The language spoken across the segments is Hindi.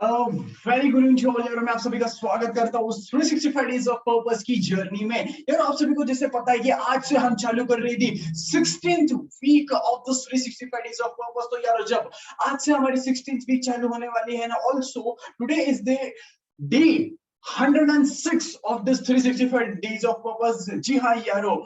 Very good evening to all यार, मैं आप सभी का स्वागत करता हूँ 365 डेज ऑफ पर्पस की जर्नी में। यार आप सभी को जैसे पता है कि आज से हम चालू कर रही थी 16th week of the 365 days of purpose. तो यार जब आज से हमारी 16th वीक चालू होने वाली है ना, also today is the day 106 of this 365 days of purpose. जी हाँ यारो,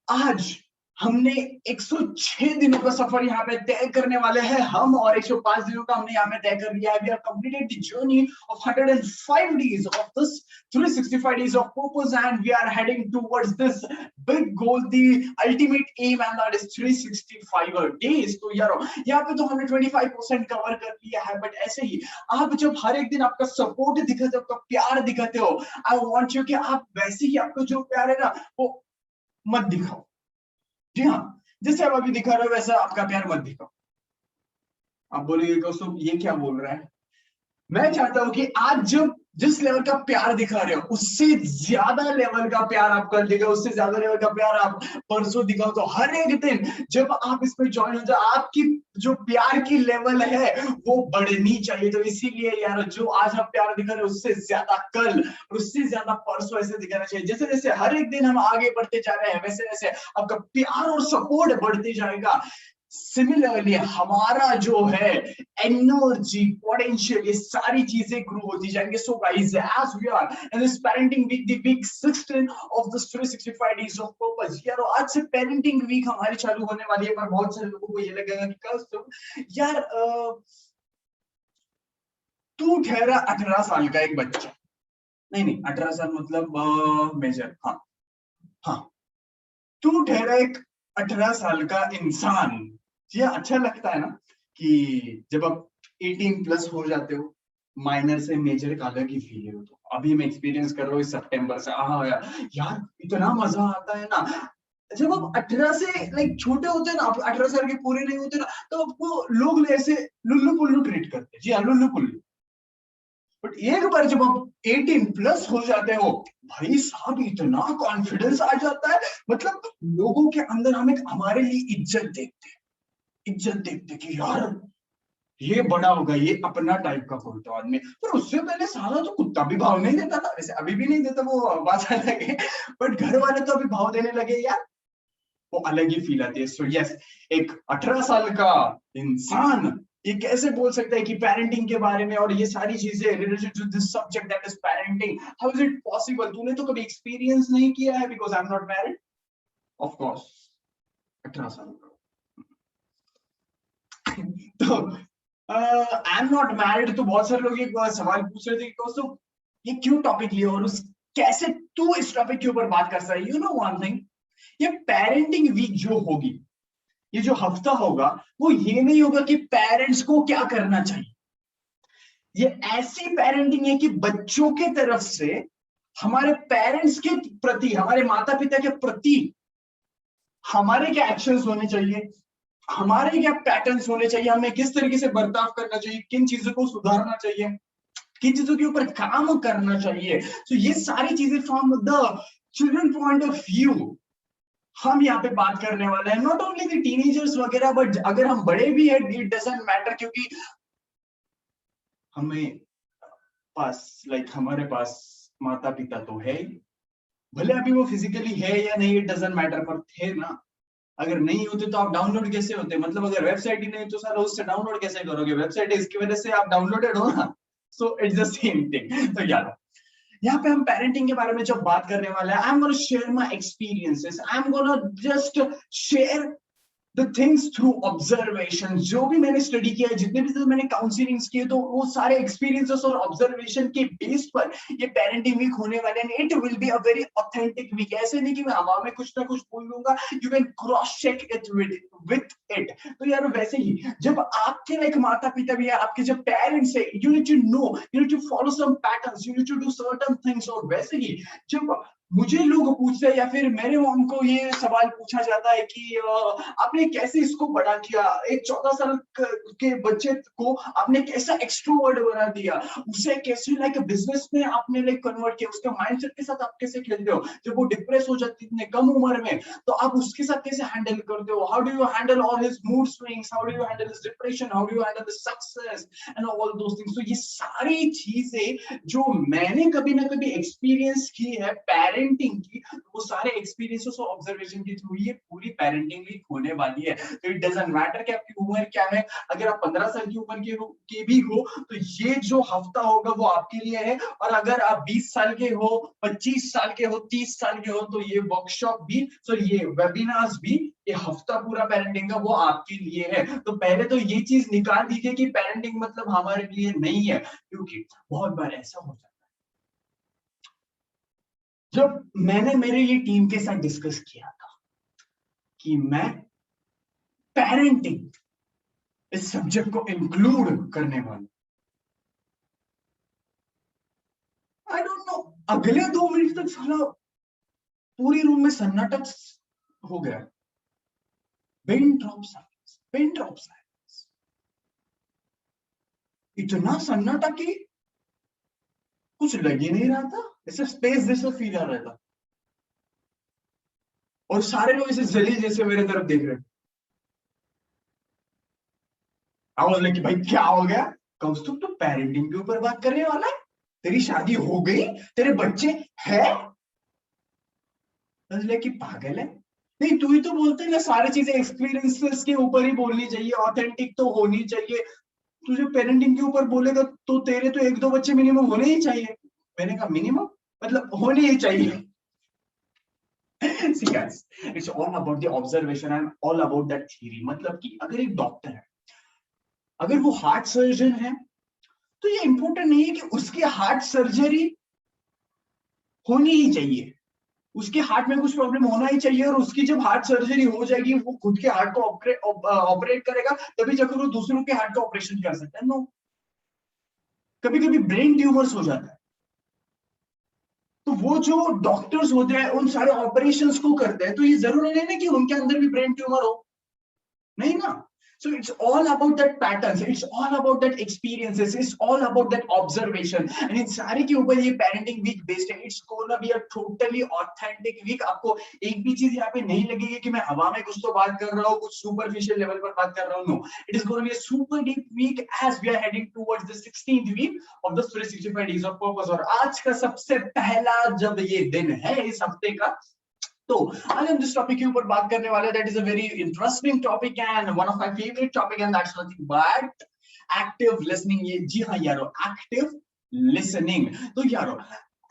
आज हमने 106 दिनों का सफर यहाँ पे तय करने वाले हैं हम, और 105 दिनों का हमने यहाँ पे तय कर लिया है। We are completed the journey of 105 days of this 365 days of purpose and we are heading towards this big goal, the ultimate aim, and that is 365 days. तो यार यहाँ पे तो हमने 25% कवर कर लिया है, बट ऐसे ही आप जब हर एक दिन आपका सपोर्ट दिखाते हो, आपका प्यार दिखाते हो, आई वांट यू कि आप वैसे ही आपको जो प्यार है ना वो मत दिखाओ। जी हाँ, जैसे आप अभी दिखा रहे हो वैसा आपका प्यार मत दिखाओ। आप बोलेंगे दोस्तों ये क्या बोल रहा है। मैं चाहता हूं कि आज जब जिस लेवल का प्यार दिखा रहे हो उससे ज्यादा लेवल का प्यार आप कर देगा, उससे ज्यादा लेवल का प्यार आप परसों दिखाओ। तो हर एक दिन जब आप इसमें ज्वाइन हो जाओ, आपकी जो प्यार की लेवल है वो बढ़नी चाहिए। तो इसीलिए यार जो आज आप प्यार दिखा रहे हो उससे ज्यादा कल और उससे ज्यादा परसों ऐसे दिखाना चाहिए। जैसे जैसे हर एक दिन हम आगे बढ़ते जा रहे हैं वैसे वैसे आपका प्यार और सपोर्ट बढ़ते जाएगा। सिमिलरली हमारा जो है एनर्जी, पोटेंशियल, ये सारी चीजें ग्रो होती जाएंगे। So guys, as we are in this parenting week, the week 16 of this 365 days of purpose, यार आज से पेरेंटिंग वीक हमारी चालू होने वाली है। पर बहुत सारे लोगों को ये लगेगा कि कल यार तू ठहरा 18 साल का एक बच्चा, नहीं नहीं 18 साल मतलब मेजर, हाँ हाँ, तू ठहरा एक 18 साल का इंसान। ये अच्छा लगता है ना कि जब आप 18 प्लस हो जाते हो, माइनर से मेजर का अलग ही फील है। तो अभी मैं एक्सपीरियंस कर रहा हूँ इस सितंबर से। हाँ यार इतना मजा आता है ना जब आप 18 से लाइक छोटे होते हैं ना, आप 18 साल के पूरे नहीं होते ना, तो आपको लोग ऐसे लुल्लू पुल्लू ट्रीट करते हैं। जी हाँ, लुल्लू पुल्लू। बट एक बार जब आप 18 प्लस हो जाते हो, भाई साहब इतना कॉन्फिडेंस आ जाता है। मतलब लोगों के अंदर हम एक हमारे लिए इज्जत देखते कि यार ये बड़ा होगा, ये अपना टाइप का कोई तो आदमी। पर उससे पहले साला तो कुत्ता भी भाव नहीं देता था, वैसे अभी भी नहीं देता, वो बात अलग है। बट घर वाले तो अभी भाव देने लगे यार, वो अलग ही फील आती है। सो यस, एक 18 साल का इंसान ये कैसे बोल सकता है कि पेरेंटिंग के बारे में और ये सारी चीजें related to this subject that is parenting, how is it possible. तूने तो कभी एक्सपीरियंस नहीं किया है, because I am not married of course. 18 साल का तो आई एम नॉट मैरिड। तो बहुत सारे लोग ये सवाल पूछ रहे थे कि दोस्तों ये क्यों टॉपिक लिया और उस कैसे तू इस टॉपिक के ऊपर बात कर सकता है। यू नो वन थिंग, ये पेरेंटिंग वीक जो होगी, ये जो हफ्ता होगा, वो ये नहीं होगा कि पेरेंट्स को क्या करना चाहिए। ये ऐसी पेरेंटिंग है कि बच्चों के तरफ से हमारे पेरेंट्स के प्रति, हमारे माता पिता के प्रति हमारे क्या एक्शंस होने चाहिए, हमारे क्या पैटर्न्स होने चाहिए, हमें किस तरीके से बर्ताव करना चाहिए, किन चीजों को सुधारना चाहिए, किन चीजों के ऊपर काम करना चाहिए। तो ये सारी चीजें from the children point of view हम यहाँ पे बात करने वाले हैं। नॉट ओनली द टीनेजर्स वगैरह, बट अगर हम बड़े भी हैं इट डजंट मैटर, क्योंकि हमें पास हमारे पास माता पिता तो है, भले अभी वो फिजिकली है या नहीं इट डजंट मैटर, पर थे ना। अगर नहीं होते तो आप डाउनलोड कैसे होते, मतलब अगर वेबसाइट ही नहीं तो सारा उससे डाउनलोड कैसे करोगे। वेबसाइट है, इसकी वजह से आप डाउनलोडेड हो ना। So it's the same thing. तो यार यहाँ पे हम पेरेंटिंग के बारे में जब बात करने वाले हैं, I am gonna share my experiences, I am gonna just share the things through observation. जो भी मैंने स्टडी किया है, जितने भी मैंने काउंसलिंग्स किए, तो वो सारे एक्सपीरियंसेस और ऑब्जर्वेशन के बेस पर ये पेरेंटिंग वीक होने वाले हैं। It will be a very authentic week. ऐसे नहीं कि मैं हवा में कुछ ना कुछ बोल दूंगा, you can cross check it with it. तो यार वैसे ही जब आपके लाइक माता पिता भी है, आपके जब पेरेंट्स है, you need to know, you need to follow some patterns, you need to do certain things. और वैसे ही जब मुझे लोग पूछते हैं या फिर मेरे मॉम को ये सवाल पूछा जाता है कि आपने कैसे इसको बड़ा किया, एक 14 साल के बच्चे को आपने कैसा एक्सट्रोवर्ट बना दिया, उसे कैसे लाइक बिजनेस में आपने लाइक कन्वर्ट किया, उसके माइंडसेट के साथ आप कैसे खेलते हो, जब वो डिप्रेस हो जाती है इतने कम उम्र में तो आप उसके साथ कैसे हैंडल करते हो, how do you handle all his mood swings, how do you handle his depression, how do you handle his success and all those things. तो ये सारी चीजें जो मैंने कभी ना कभी एक्सपीरियंस की है पेरेंटिंग की, वो सारे एक्सपीरियंसेस और ऑब्जर्वेशन के थ्रू ये पूरी पेरेंटिंग वीक होने वाली है। तो इट डजंट मैटर कि आपकी उम्र क्या है, अगर आप 15 साल की उम्र के भी हो तो ये जो हफ्ता होगा वो आपके लिए है, और अगर आप 20 साल के हो, 25 साल के हो, 30 साल के हो तो ये वर्कशॉप भी, सॉरी ये वेबिनार्स भी, ये हफ्ता पूरा पेरेंटिंग का वो आपके लिए है। तो पहले तो ये चीज निकाल दीजिए कि पेरेंटिंग मतलब हमारे लिए नहीं है, क्योंकि बहुत बार ऐसा हो जाता है। जब मैंने मेरे ये टीम के साथ डिस्कस किया था कि मैं पेरेंटिंग इस सब्जेक्ट को इंक्लूड करने वाला, आई डोंट नो, अगले 2 मिनट तक साला पूरी रूम में सन्नाटा हो गया। Pin drop silence, pin drop silence, इतना सन्नाटा कि कुछ लग ही नहीं रहा था, ऐसे स्पेस जैसा फील आ रहा था, और सारे लोग ऐसे जलील जैसे मेरे तरफ देख रहे थे। आई वाज लाइक भाई क्या हो गया, कम से कम तो पेरेंटिंग के ऊपर बात करने वाला है, तेरी शादी हो गई, तेरे बच्चे हैं, कि पागल है। नहीं तू ही तो बोलते है ना सारी चीजें एक्सपीरियंसेस के ऊपर ही बोलनी चाहिए, ऑथेंटिक तो होनी चाहिए, तुझे पेरेंटिंग के ऊपर बोलेगा तो तेरे तो 1-2 बच्चे मिनिमम होने ही चाहिए। मैंने कहा मिनिमम मतलब होने ही चाहिए। See guys, it's all about the observation and all about that theory। मतलब कि अगर एक डॉक्टर है, अगर वो हार्ट सर्जन है, तो ये इंपॉर्टेंट नहीं है कि उसकी हार्ट सर्जरी होनी ही चाहिए, उसके हार्ट में कुछ प्रॉब्लम होना ही चाहिए, और उसकी जब हार्ट सर्जरी हो जाएगी वो खुद के हार्ट को ऑपरेट करेगा तभी जाकर वो दूसरों के हार्ट का ऑपरेशन कर सकता है। नो, कभी कभी ब्रेन ट्यूमर्स हो जाता है, तो वो जो डॉक्टर्स होते हैं उन सारे ऑपरेशंस को करते हैं, तो ये जरूरी नहीं ना कि उनके अंदर भी ब्रेन ट्यूमर हो, नहीं ना। So it's all about that patterns, it's all about that experiences, it's all about that observation, and इन सारे के ऊपर ये parenting week based है। It's gonna be a totally authentic week। आपको एक भी चीज यहाँ पे नहीं लगेगी कि मैं हवा में कुछ तो बात कर रहा हूँ, कुछ superficial level पर बात कर रहा हूँ। No, it is gonna be a super deep week as we are heading towards the 16th week of the 365 days of purpose। और आज का सबसे पहला जब ये दिन है इस हफ्ते का, तो आज हम जिस टॉपिक के ऊपर बात करने वाले हैं, that is a very interesting topic and one of my favourite topic, and that's nothing but active listening. ये जी हाँ यारो, एक्टिव लिसनिंग। तो यारो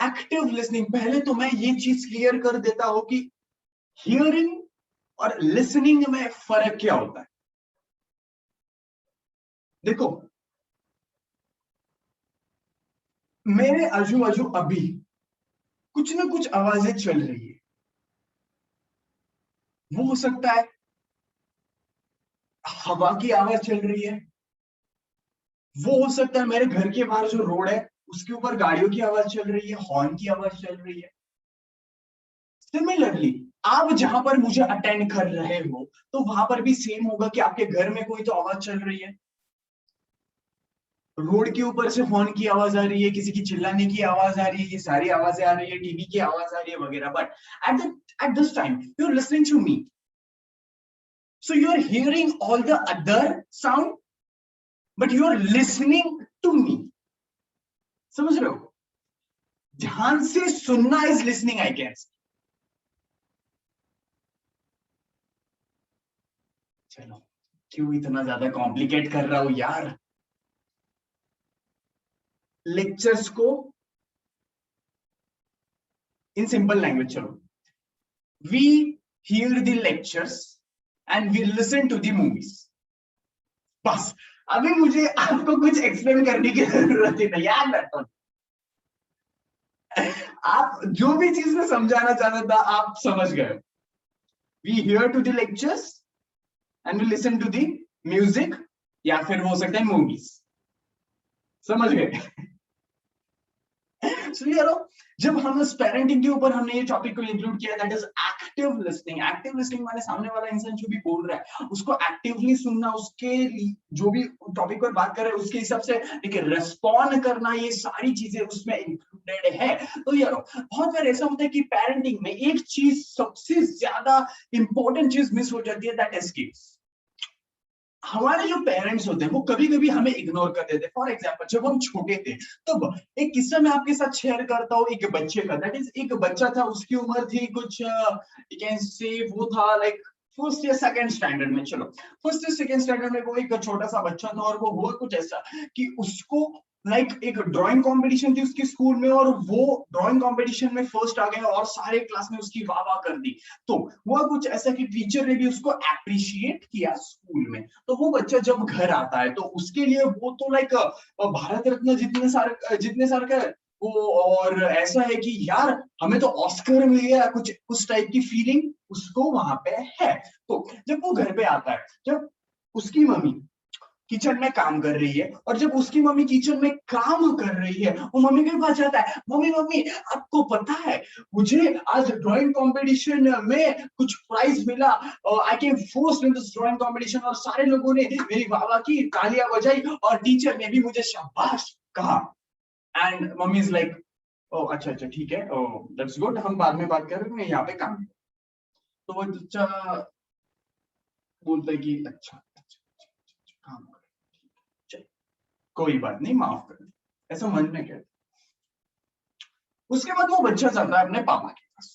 एक्टिव लिसनिंग, पहले तो मैं ये चीज क्लियर कर देता हूं कि हियरिंग और लिसनिंग में फर्क क्या होता है। देखो मेरे आजू बाजू अभी कुछ ना कुछ आवाजें चल रही है, वो हो सकता है हवा की आवाज चल रही है, वो हो सकता है मेरे घर के बाहर जो रोड है उसके ऊपर गाड़ियों की आवाज चल रही है, हॉर्न की आवाज चल रही है। सिमिलरली आप जहां पर मुझे अटेंड कर रहे हो तो वहां पर भी सेम होगा कि आपके घर में कोई तो आवाज चल रही है, रोड के ऊपर से हॉर्न की आवाज आ रही है, किसी की चिल्लाने की आवाज आ रही है, ये सारी आवाजें आ रही है, टीवी की आवाज आ रही है वगैरह। But at this time you are listening to me, so you are hearing all the other sound but you are listening to me. समझ रहे हो, ध्यान से सुनना इज लिसनिंग आई कैन। चलो क्यों इतना ज्यादा कॉम्प्लिकेट कर रहा हूं यार, लेक्चर्स को इन सिंपल लैंग्वेज चलो, we hear the lectures and we listen to the movies. बस अभी मुझे आपको कुछ एक्सप्लेन करने की जरूरत ही नहीं यार, मैं आप जो भी चीज में समझाना चाहता था आप समझ गए। We hear to the lectures and we listen to the music, या फिर हो सकता है मूवीज। समझ गए। सो यार जब हम इस पेरेंटिंग के ऊपर हमने ये टॉपिक को इंक्लूड किया, that is active listening. Active listening माने सामने वाला इंसान जो भी बोल रहा है उसको एक्टिवली सुनना, उसके जो भी टॉपिक पर बात कर रहे हैं उसके हिसाब से एक रेस्पॉन्ड करना, ये सारी चीजें उसमें इंक्लूडेड है। तो यार बहुत बार ऐसा होता है कि पेरेंटिंग में एक चीज, सबसे ज्यादा इंपॉर्टेंट चीज मिस हो जाती है, दैट इज कि हमारे जो पेरेंट्स होते हैं वो कभी कभी हमें इग्नोर कर देते हैं। फॉर एग्जाम्पल जब हम छोटे थे तब एक किस्सा मैं आपके साथ शेयर करता हूँ एक बच्चे का। दैट इज एक बच्चा था, उसकी उम्र थी कुछ यू कैन से वो था लाइक फर्स्ट या सेकंड स्टैंडर्ड में। चलो फर्स्ट या सेकंड स्टैंडर्ड में वो एक छोटा सा बच्चा था, और वो हुआ कुछ ऐसा कि उसको लाइक एक ड्राइंग कंपटीशन थी उसके स्कूल में, और वो ड्राइंग कंपटीशन में फर्स्ट आ गया और सारे क्लास में उसकी वाह वाह कर दी। तो हुआ कुछ ऐसा कि टीचर ने भी उसको अप्रिशिएट किया स्कूल में। तो वो बच्चा जब घर आता है तो उसके लिए वो तो लाइक भारत रत्न जितने सारे का वो, और ऐसा है कि यार हमें तो ऑस्कर मिल गया, कुछ उस टाइप की फीलिंग उसको वहां पे है। तो जब वो घर पे आता है, जब उसकी मम्मी किचन में काम कर रही है, और जब उसकी मम्मी किचन में काम कर रही है वो मम्मी के पास जाता है, मम्मी मम्मी आपको पता है मुझे आज ड्राइंग कंपटीशन में कुछ प्राइज मिला, I came first in this drawing competition, और सारे लोगों ने मेरी वाह की, तालियां बजाई, और टीचर ने भी मुझे शाबाश कहा। And mummy is like oh अच्छा अच्छा ठीक है, ओ दैट्स गुड, हम बाद में बात कर रहे हैं, यहाँ पे काम। तो वो बच्चा बोलता है कि अच्छा अच्छा, अच्छा, अच्छा, काम कर, कोई बात नहीं, माफ कर दे, ऐसा मन में कहता। उसके बाद वो बच्चा जाता है अपने पापा के पास,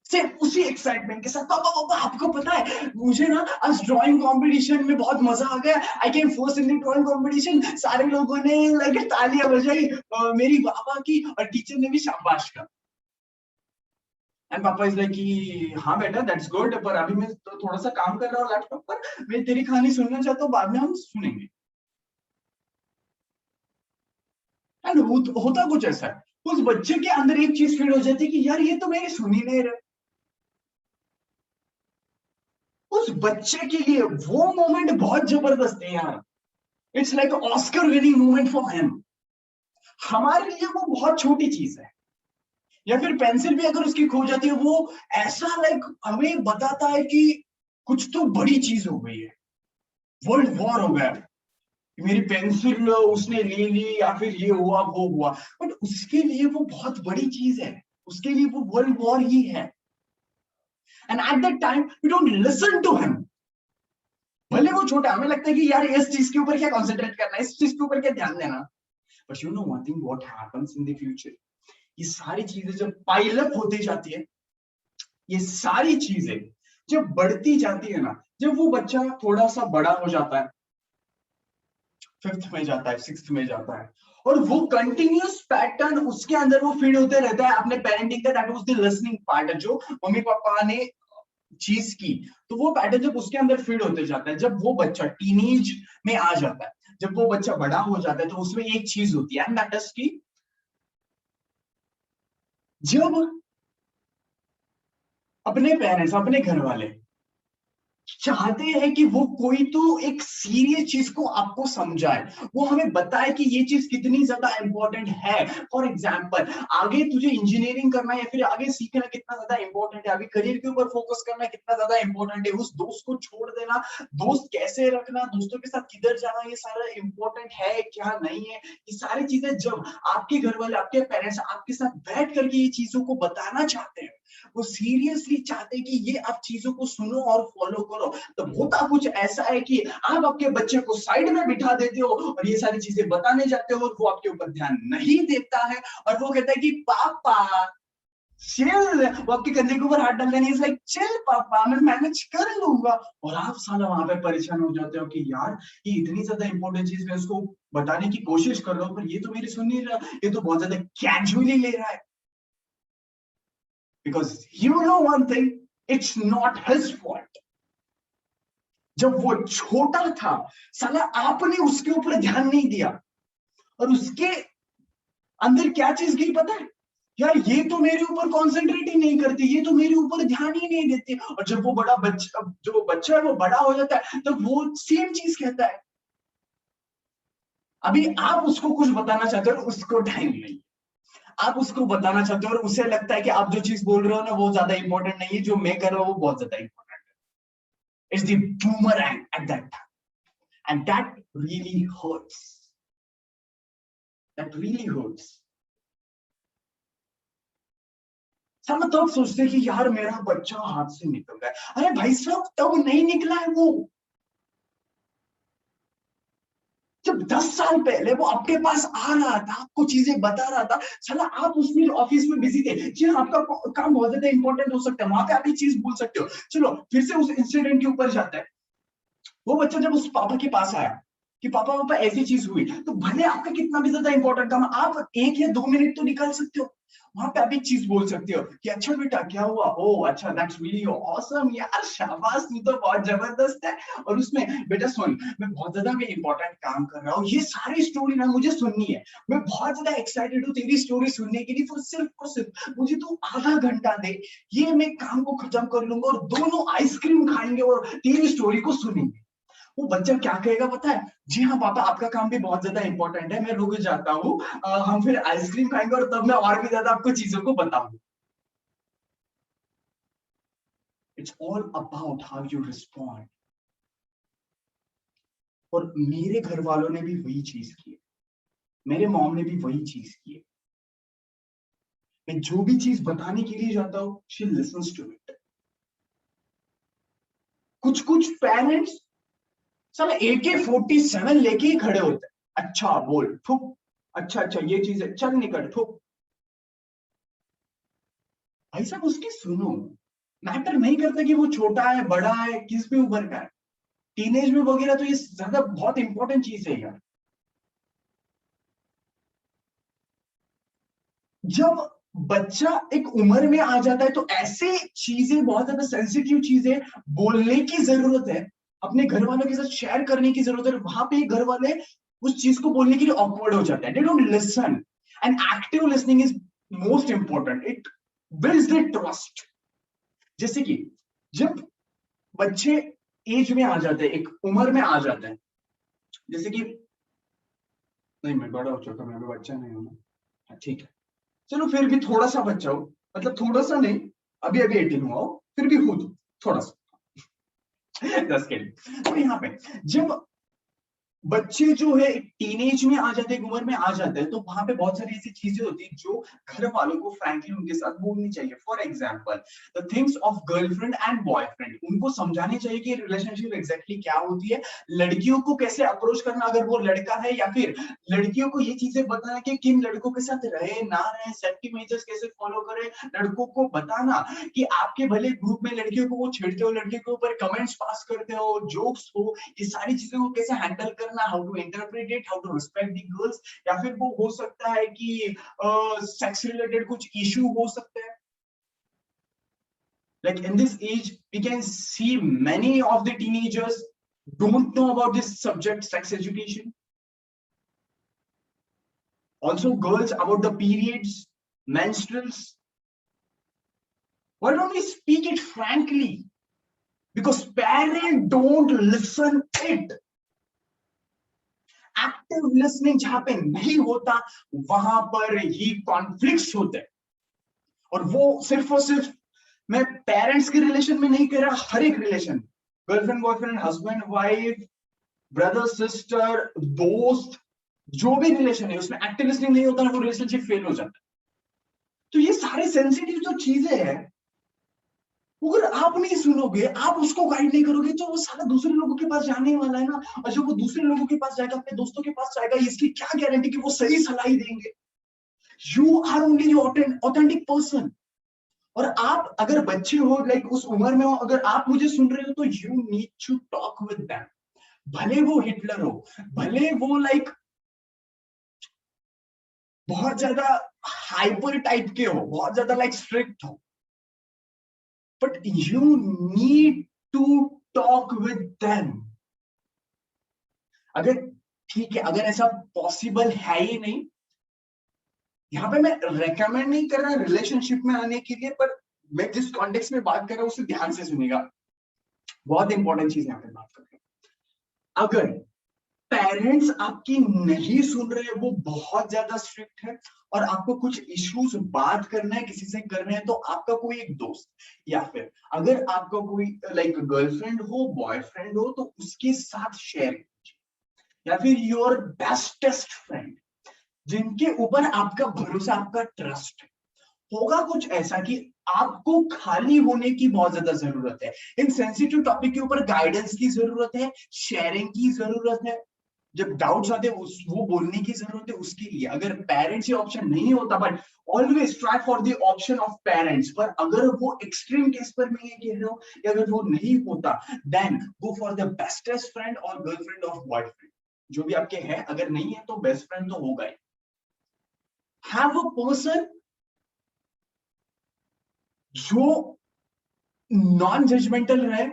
सिर्फ उसी एक्साइटमेंट के साथ, पापा पापा आपको पता है मुझे ना आज ड्राइंग कंपटीशन में बहुत मजा आ गया, I came first in the drawing competition, सारे लोगों ने लाइक तालियां बजाई, मेरी वाह की, और टीचर ने भी शाबाश कहा। एंड पापा इज लाइक कि हाँ बेटा दैट्स गुड, पर अभी मैं तो थोड़ा सा काम कर रहा हूँ लैपटॉप पर, मैं तेरी कहानी सुनना चाहता हूँ, बाद में हम सुनेंगे। एंड होता कुछ ऐसा है, उस बच्चे के अंदर एक चीज फीड हो जाती है कि यार ये तो मेरी सुन ही नहीं रहे। उस बच्चे के लिए वो मोमेंट बहुत जबरदस्त है यार, it's like Oscar winning moment for him. हमारे लिए वो बहुत छोटी चीज है, या फिर पेंसिल भी अगर उसकी खो जाती है, वो ऐसा लाइक हमें बताता है कि कुछ तो बड़ी चीज हो गई है, वर्ल्ड वॉर हो गया, मेरी पेंसिल उसने ले ली, या फिर ये हुआ वो हुआ। बट उसके लिए वो बहुत बड़ी चीज है, उसके लिए वो वर्ल्ड वॉर ही है। And at that time we don't listen to him. भले वो छोटा, हमें लगता है कि यार इस चीज के ऊपर क्या कॉन्सेंट्रेट करना है, इस चीज के ऊपर क्या ध्यान देना। But you know one thing what happens in the future, ये सारी चीजें जब पाइल अप होती जाती है, ये सारी चीजें जब बढ़ती जाती है ना, जब वो बच्चा थोड़ा सा बड़ा हो जाता है, फिफ्थ में जाता है, सिक्स्थ में जाता है, और वो कंटिन्यूस पैटर्न उसके अंदर वो फीड होते रहता है अपने पेरेंटिंग का, that was the listening part, जो मम्मी पापा ने चीज की, तो वो पैटर्न जब उसके अंदर फीड होते जाता है, जब वो बच्चा टीनेज में आ जाता है, जब वो बच्चा बड़ा हो जाता है, तो उसमें एक चीज होती है, एंड दैट इज की जब अपने पेरेंट्स, अपने घर वाले चाहते हैं कि वो कोई तो एक सीरियस चीज को आपको समझाए, वो हमें बताए कि ये चीज कितनी ज्यादा इंपॉर्टेंट है। फॉर एग्जाम्पल आगे तुझे इंजीनियरिंग करना है, या फिर आगे सीखना कितना ज्यादा इंपॉर्टेंट है, आगे करियर के ऊपर फोकस करना कितना ज्यादा इंपॉर्टेंट है, उस दोस्त को छोड़ देना, दोस्त कैसे रखना, दोस्तों के साथ किधर जाना, ये सारा इंपॉर्टेंट है क्या नहीं है, ये सारी चीजें जब आपके घर वाले, आपके पेरेंट्स आपके साथ बैठ करके ये चीजों को बताना चाहते हैं, वो सीरियसली चाहते हैं कि ये आप चीजों को सुनो और फॉलो करो, तो होता कुछ ऐसा है कि आप आपके बच्चे को साइड में बिठा देते हो और ये सारी चीजें बताने जाते हो, और वो आपके ऊपर ध्यान नहीं देता है, और वो कहता है कि पापा चिल, वो आपके कंधे के ऊपर हाथ डाल देने, इज लाइक चिल पापा मैं मैनेज कर लूंगा, और आप साला वहां पे परेशान हो जाते हो कि यार ये इतनी ज्यादा इंपॉर्टेंट चीज मैं उसको बताने की कोशिश कर रहा हूँ, पर ये तो मेरी सुन नहीं रहा, ये तो बहुत ज्यादा कैजुअली ले रहा है। Because you know one thing, it's not his fault. जब वो छोटा था साला आपने उसके ऊपर ध्यान नहीं दिया, और उसके अंदर क्या चीज गई पता है, यार ये तो मेरे ऊपर कॉन्सेंट्रेट ही नहीं करती, ये तो मेरे ऊपर ध्यान ही नहीं देती, और जब वो बड़ा बच्चा, जो बच्चा है वो बड़ा हो जाता है, तो वो सेम चीज कहता है। अभी आप उसको कुछ बताना चाहते हो, उसको टाइम नहीं, आप उसको बताना चाहते हो और उसे लगता है कि आप जो चीज बोल रहे हो ना वो ज्यादा इंपॉर्टेंट नहीं है, जो मैं कर रहा हूँ वो बहुत ज्यादा इंपॉर्टेंट है। It's the boomerang at that time, and that really hurts. That really hurts. सब तब सोचते कि यार मेरा बच्चा हाथ से निकल गया। अरे भाई साहब तब नहीं निकला है वो, जब 10 साल पहले वो आपके पास आ रहा था, आपको चीजें बता रहा था, साला आप उसमें ऑफिस में बिजी थे। जी हाँ, आपका काम बहुत ज्यादा इंपॉर्टेंट हो सकता है, वहां पे आप ये चीज भूल सकते हो। चलो फिर से उस इंसिडेंट के ऊपर जाता है। वो बच्चा जब उस पापा के पास आया कि पापा पापा ऐसी चीज हुई, तो भले आपका कितना भी ज्यादा इंपॉर्टेंट काम, आप 1 या 2 मिनट तो निकाल सकते हो। वहां पे आप एक चीज बोल सकते हो कि अच्छा बेटा क्या हुआ, ओ अच्छा दैट्स रियली ऑसम यार, शाबाश तू तो बहुत जबरदस्त है। और उसमें बेटा सुन, मैं बहुत ज्यादा भी इंपॉर्टेंट काम कर रहा हूँ, ये सारी स्टोरी ना मुझे सुननी है, मैं बहुत ज्यादा एक्साइटेड हूँ तेरी स्टोरी सुनने के लिए, तो सिर्फ और सिर्फ मुझे तू आधा घंटा दे, ये मैं काम को खत्म कर लूंगा और दोनों आइसक्रीम खाएंगे और तेरी स्टोरी को सुनेंगे। वो बच्चा क्या कहेगा पता है? जी हाँ पापा, आपका काम भी बहुत ज्यादा इंपॉर्टेंट है, मैं रुक जाता हूँ, हम फिर आइसक्रीम खाएंगे और तब मैं और भी ज्यादा आपको चीजों को बताऊंगा। It's all about how you respond. और मेरे घर वालों ने भी वही चीज की है, मेरे मॉम ने भी वही चीज की है। मैं जो भी चीज बताने के लिए जाता हूँ, शी लिसन्स टू इट। कुछ कुछ पेरेंट्स साला AK-47 लेके ही खड़े होते हैं। अच्छा बोल थुप, अच्छा अच्छा ये चीज है, चल निकल थुप। भाई साहब उसकी सुनो, मैटर नहीं करता कि वो छोटा है बड़ा है किस भी उम्र का है, टीनेज में वगैरह तो ये ज्यादा बहुत इंपॉर्टेंट चीज है यार। जब बच्चा एक उम्र में आ जाता है तो ऐसे चीजें, बहुत ज्यादा सेंसिटिव चीजें बोलने की जरूरत है, अपने घर वालों के साथ शेयर करने की जरूरत है, वहां पे घर वाले उस चीज को बोलने के लिए ऑकवर्ड हो जाते हैं, they don't listen. And active listening is most important, it builds the trust. जैसे कि जब बच्चे एज में आ जाते हैं, एक उम्र में आ जाते हैं, जैसे कि नहीं मैं बड़ा हो चुका, मैं अभी बच्चा नहीं हूं। हाँ, ठीक है, चलो फिर भी थोड़ा सा बच्चा हो, मतलब थोड़ा सा नहीं, अभी अभी 18 हुआ हो, फिर भी हो तो थोड़ा सा। 10 के लिए तो यहाँ पे जब बच्चे जो है टीनेज में आ जाते हैं, उम्र में आ जाते हैं, तो वहां पे बहुत सारी ऐसी चीजें होती है जो घर वालों को फ्रैंकली उनके साथ बोलनी चाहिए। For example the things of girlfriend and boyfriend, उनको समझानी चाहिए कि रिलेशनशिप एग्जैक्टली क्या होती है, लड़कियों को कैसे अप्रोच करना अगर वो लड़का है, या फिर लड़कियों को ये चीजें बताना कि किन लड़कों के साथ रहे ना रहे, सेफ्टी मेजर्स कैसे फॉलो करें, लड़कों को बताना कि आपके भले ग्रुप में लड़कियों को वो छेड़ते हो, लड़कियों के ऊपर कमेंट्स पास करते हो, जोक्स हो, ये सारी चीजों को कैसे हैंडल करना, how to interpret it, how to respect the girls. या फिर वो हो सकता है कि सेक्स रिलेटेड कुछ इशू हो सकते हैं। Like in this age we can see many of the teenagers don't know about this subject, sex education. Also girls about the periods, menstruals. Why don't we speak it frankly? Because parents don't listen it. Active listening जहां पे नहीं होता वहां पर ही कॉन्फ्लिक्ट्स होते हैं। और वो सिर्फ और सिर्फ मैं पेरेंट्स के रिलेशन में नहीं कह रहा, हर एक relation, girlfriend boyfriend, husband wife, brother sister, दोस्त, जो भी रिलेशन है उसमें एक्टिव लिसनिंग नहीं होता ना, वो रिलेशनशिप फेल हो जाता है। तो ये सारे सेंसिटिव जो चीजें हैं, अगर आप नहीं सुनोगे, आप उसको गाइड नहीं करोगे, तो वो सारा दूसरे लोगों के पास जाने वाला है ना। और जब वो दूसरे लोगों के पास जाएगा, अपने दोस्तों के पास जाएगा, इसकी क्या गारंटी कि वो सही सलाह ही देंगे। You are only authentic person. और आप अगर बच्चे हो, लाइक उस उम्र में हो, अगर आप मुझे सुन रहे हो, तो you need to talk with them. भले वो हिटलर हो, भले वो लाइक बहुत ज्यादा हाइपर टाइप के हो, बहुत ज्यादा लाइक स्ट्रिक्ट हो, but you need to talk with them. अगर ठीक है, अगर ऐसा पॉसिबल है ही नहीं, यहाँ पे मैं रेकमेंड नहीं कर रहा रिलेशनशिप में आने के लिए, पर मैं जिस कॉन्टेक्स्ट में बात कर रहा हूँ उसे ध्यान से सुनेगा, बहुत इंपॉर्टेंट चीज यहाँ पे बात कर रहे हैं। अगर पेरेंट्स आपकी नहीं सुन रहे, वो बहुत ज्यादा स्ट्रिक्ट है, और आपको कुछ इश्यूज बात करना है, किसी से करना है, तो आपका कोई एक दोस्त, या फिर अगर आपका कोई लाइक गर्लफ्रेंड हो, बॉयफ्रेंड हो, तो उसके साथ शेयर कीजिए, या फिर योर बेस्टेस्ट फ्रेंड, जिनके ऊपर आपका भरोसा, आपका ट्रस्ट है। होगा कुछ ऐसा कि आपको खाली होने की बहुत ज्यादा जरूरत है, इन सेंसिटिव टॉपिक के ऊपर गाइडेंस की जरूरत है, शेयरिंग की जरूरत है, जब डाउट्स आते हैं वो बोलने की जरूरत है उसके लिए। अगर पेरेंट्स ये ऑप्शन नहीं होता, but always try for the option of parents. पर अगर वो एक्सट्रीम केस पर मैं ये कह रहा हूँ कि अगर वो नहीं होता, then go for the bestest friend और गर्लफ्रेंड ऑफ बॉयफ्रेंड, जो भी आपके हैं। अगर नहीं है तो बेस्ट फ्रेंड तो होगा ही। हैव अ पर्सन जो नॉन जजमेंटल रहे,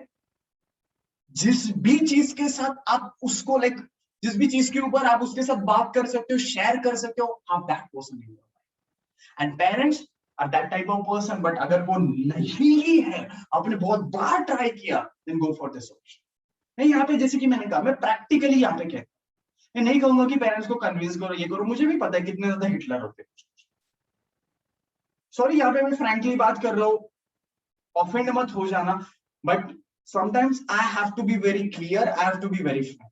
जिस भी चीज के साथ आप उसको लाइक जिस भी चीज के ऊपर आप उसके साथ बात कर सकते हो, शेयर कर सकते हो, आप दैट पर्सन नहीं हो। And parents are that type of person, but अगर वो नहीं ही है, आपने बहुत बार ट्राई किया, then go for this option. नहीं, यहाँ पे जैसे कि मैंने कहा, मैं प्रैक्टिकली यहाँ पे कहता हूं, मैं नहीं कहूंगा कि पेरेंट्स को कन्विंस करो, ये करो, मुझे भी पता है कितने ज्यादा हिटलर होते हैं। सॉरी, यहाँ पे मैं फ्रैंकली बात कर रहा हूँ, ऑफेंड मत हो जाना, but sometimes I have to be very clear, I have to be very frank.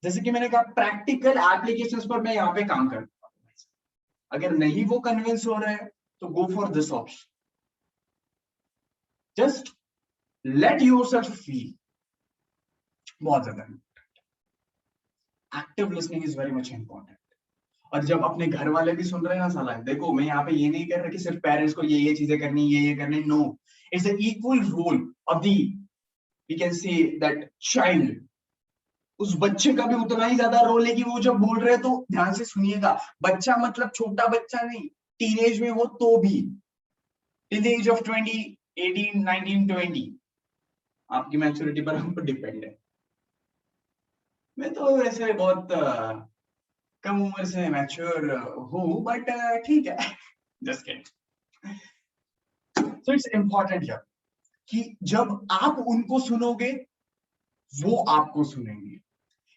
जैसे कि मैंने कहा, प्रैक्टिकल एप्लीकेशंस पर मैं यहाँ पे काम करता हूँ। अगर नहीं वो कन्विंस हो रहे हैं, तो गो for this option. Just let yourself feel. बहुत ज्यादा active listening is very much important. और जब अपने घर वाले भी सुन रहे हैं ना, साला देखो, मैं यहाँ पे ये नहीं कर रहा कि सिर्फ पेरेंट्स को ये चीजें करनी, ये करनी, no, it's an equal role of the, we can say that child. उस बच्चे का भी उतना ही ज्यादा रोल है कि वो जब बोल रहे हैं तो ध्यान से सुनिएगा। बच्चा मतलब छोटा बच्चा नहीं, टीनेज में हो तो भी, टिल द एज ऑफ 20, 18, 19, 20, आपकी मैच्योरिटी पर हम डिपेंड है। मैं तो वैसे बहुत कम उम्र से मैच्योर हूँ, बट ठीक है, just kidding. So it's important here कि जब आप उनको सुनोगे, वो आपको सुनेंगे।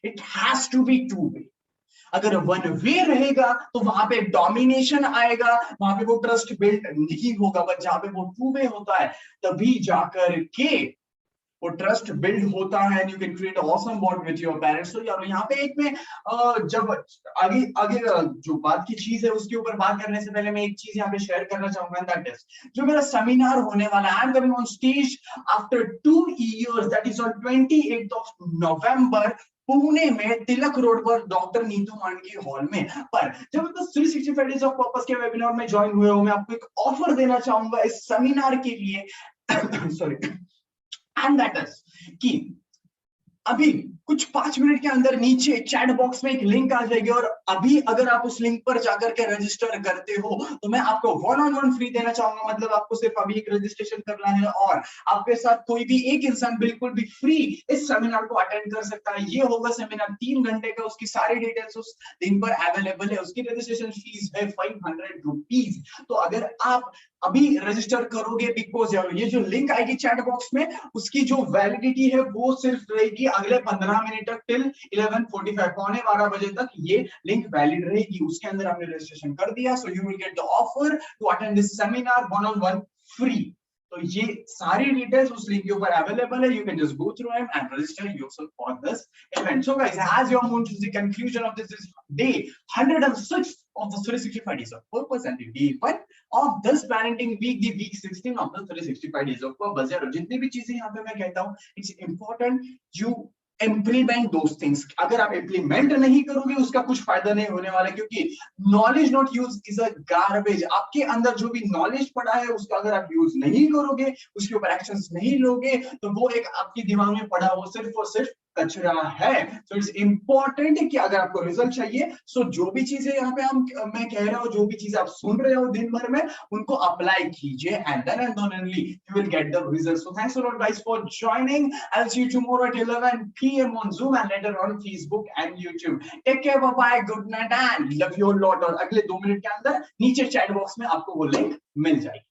It has to be two way. अगर वन वे रहेगा तो वहां पे डोमिनेशन आएगा, वहां पे वो ट्रस्ट बिल्ड नहीं होगा। बट जहां पे वो टू वे होता है, तभी जाकर के वो ट्रस्ट बिल्ड होता है, and you can create awesome bond with your parents. तो यार यहाँ पे एक में जब आगे आगे जो बात की चीज है उसके ऊपर बात करने से पहले मैं एक चीज यहाँ पे शेयर करना चाहूंगा, दैट इज जो मेरा सेमिनार होने वाला है। I am coming on stage after 2 years, that is on 28th of November, Pune में तिलक रोड पर डॉक्टर नीतू मांडगी हॉल में। पर जब मैं 365 डेज ऑफ पर्पस के वेबिनार में ज्वाइन हुए हो, मैं आपको एक ऑफर देना चाहूंगा इस सेमिनार के लिए। सॉरी, एंड दैट इज कि अभी कुछ 5 मिनट के अंदर नीचे चैट बॉक्स में एक लिंक आ जाएगी, और अभी अगर आप उस लिंक पर जाकर के रजिस्टर करते हो तो मैं आपको 1-on-1 फ्री देना चाहूंगा। मतलब आपको सिर्फ अभी एक रजिस्ट्रेशन करना है, और आपके साथ कोई भी एक इंसान बिल्कुल भी फ्री इस सेमिनार को अटेंड कर सकता है। ये होगा सेमिनार 3 घंटे का, उसकी सारी डिटेल्स उस दिन पर अवेलेबल है। उसकी रजिस्ट्रेशन फीस है 500 रुपीज। तो अगर आप अभी रजिस्टर करोगे, बिकॉज ये जो लिंक आएगी चैट बॉक्स में, उसकी जो वैलिडिटी है वो सिर्फ रहेगी अगले 15 मिनट तक, टिल 11:45, 11:45 तक ये लिंक वैलिड रहेगी। उसके अंदर आपने रजिस्ट्रेशन कर दिया, so you will get the offer to attend this seminar 1-on-1 free. तो ये सारी डिटेल्स उस लिंक के ऊपर अवेलेबल है। You can just go through him and register yourself for this event. So guys, as you are moving to the conclusion of this day 106 of the 365 days of purpose, and the day 1 of this parenting week, the week 16 of the 365 days of purpose। यार जितनी भी चीजें यहाँ पे मैं कहता हूँ, it's important you implement those things। अगर आप implement नहीं करोगे, उसका कुछ फायदा नहीं होने वाला, क्योंकि knowledge not used is a garbage। आपके अंदर जो भी knowledge पड़ा है, उसका अगर आप यूज नहीं करोगे, उसके ऊपर एक्शंस नहीं लोगे, तो वो एक आपके दिमाग में पड़ा वो सिर्फ और सिर्फ कचरा है। सो इट्स इंपॉर्टेंट कि अगर आपको रिजल्ट चाहिए, सो जो भी चीजें यहाँ पे मैं कह रहा हूँ, जो भी चीजें आप सुन रहे हो दिन भर में, उनको अप्लाई कीजिए, and then and only you will get the result. So thanks a lot guys for joining. I will see you tomorrow at 11 PM on Zoom and later on Facebook and YouTube। Take care, bye bye, good night and love you lot. और अगले 2 मिनट के अंदर नीचे चैट बॉक्स में आपको वो लिंक मिल जाएगी।